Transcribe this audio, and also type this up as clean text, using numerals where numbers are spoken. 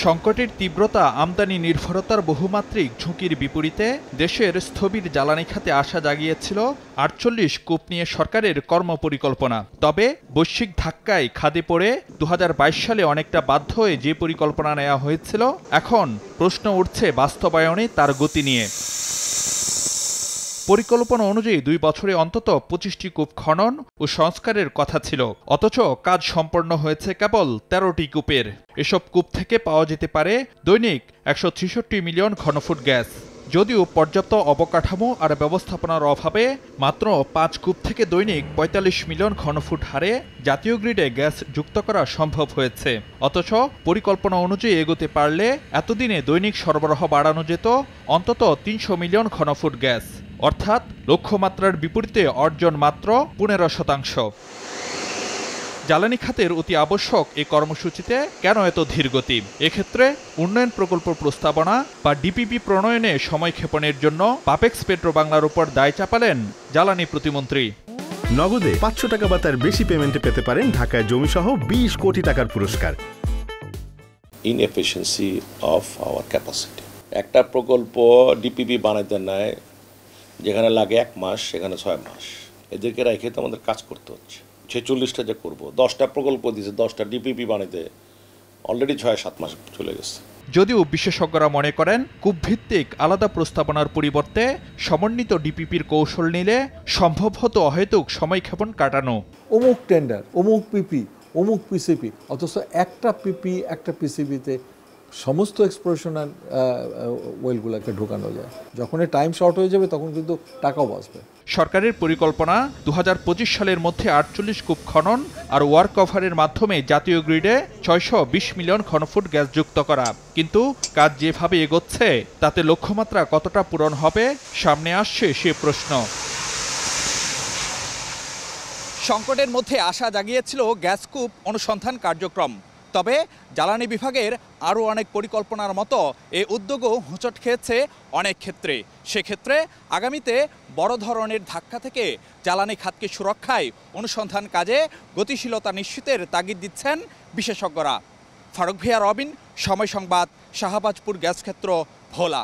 সংকটের তীব্রতা আমদানি নির্ভরতার বহুমাত্রিক ঝুঁকির বিপরীতে দেশের স্থবির জ্বালানি খাতে আশা জাগিয়েছিল ৪৮ কূপ নিয়ে সরকারের কর্মপরিকল্পনা। তবে বৈশ্বিক ধাক্কায় খাদে পড়ে ২০২২ সালে অনেকটা বাধ্য হয়ে যে পরিকল্পনা নেওয়া হয়েছিল, এখন প্রশ্ন উঠছে বাস্তবায়নে তার গতি নিয়ে। পরিকল্পনা অনুযায়ী ২ বছরে অন্তত ২৫টি কূপ খনন ও সংস্কারের কথা ছিল, অথচ কাজ সম্পন্ন হয়েছে কেবল ১৩টি কূপের। এসব কূপ থেকে পাওয়া যেতে পারে দৈনিক ১৬৩ মিলিয়ন ঘনফুট গ্যাস। যদিও পর্যাপ্ত অবকাঠামো আর ব্যবস্থাপনার অভাবে মাত্র ৫ কূপ থেকে দৈনিক ৪৫ মিলিয়ন ঘনফুট হারে জাতীয় গ্রিডে গ্যাস যুক্ত করা সম্ভব হয়েছে। অথচ পরিকল্পনা অনুযায়ী এগোতে পারলে এতদিনে দৈনিক সরবরাহ বাড়ানো যেত অন্তত ৩০০ মিলিয়ন ঘনফুট গ্যাস, অর্থাৎ লক্ষ্যমাত্রার বিপরীতে অর্জন মাত্র ১৫%। জ্বালানি খাতের অতি আবশ্যক এই কর্মসূচিতে কেন এত ধীরগতি? এক্ষেত্রে উন্নয়ন প্রকল্প প্রস্তাবনা বা ডিপিপি প্রণয়নে সময় ক্ষেপণের জন্য পাপেক্স পেট্রো বাংলার উপর দায় চাপালেন জ্বালানি প্রতিমন্ত্রী। নগদে ৫০০ টাকা বা তার বেশি পেমেন্টে পেতে পারেন ঢাকায় জমিসহ ২০ কোটি টাকার পুরস্কার। Inefficiency of our capacity. একটা প্রকল্প ডিপিপি বানাইতে নেয় যেখানে লাগে ১ মাস, সেখানে ৬ মাস। এদেরকে রেখে তো আমাদের কাজ করতে হচ্ছে। ৪৬টা যে করবো, 10টা প্রকল্প দিয়েছে, 10টা ডিপিপি বানাইতে অলরেডি ৬-৭ মাস চলে গেছে। যদিও বিশেষজ্ঞরা মনে করেন কূপভিত্তিক আলাদা প্রস্তাবনার পরিবর্তে সমন্বিত ডিপিপির কৌশল নিলে সম্ভব হতো অহেতুক সময়ক্ষেপণ কাটানো। অমুক টেন্ডার, অমুক পিপি, অমুক পিসিপি, অথচ একটা পিপি একটা পিসিপিতে সমস্ত এক্সপ্লোরেশন আর ওয়েলগুলোকে ঢোকানো যায়। যখন টাইম শর্ট হয়ে যাবে তখন কিন্তু টাকাও বাঁচবে। সরকারের পরিকল্পনা ২০২৫ সালের মধ্যে ৪৮ কূপ খনন আর ওয়ার্ক ওভারের মাধ্যমে জাতীয় গ্রিডে ৬২০ মিলিয়ন ঘনফুট গ্যাস যুক্ত করা। কিন্তু কাজ যেভাবে এগোচ্ছে তাতে লক্ষ্যমাত্রা কতটা পূরণ হবে সামনে আসছে সে প্রশ্ন। সংকটের মধ্যে আশা জাগিয়েছিল গ্যাস কূপ অনুসন্ধান কার্যক্রম। তবে জ্বালানি বিভাগের আরও অনেক পরিকল্পনার মতো এই উদ্যোগও হোঁচট খেয়েছে অনেক ক্ষেত্রে। সেক্ষেত্রে আগামীতে বড় ধরনের ধাক্কা থেকে জ্বালানি খাতকে সুরক্ষায় অনুসন্ধান কাজে গতিশীলতা নিশ্চিতের তাগিদ দিচ্ছেন বিশেষজ্ঞরা। ফারুক ভিয়া, রবিন, সময় সংবাদ, শাহবাজপুর গ্যাস ক্ষেত্র, ভোলা।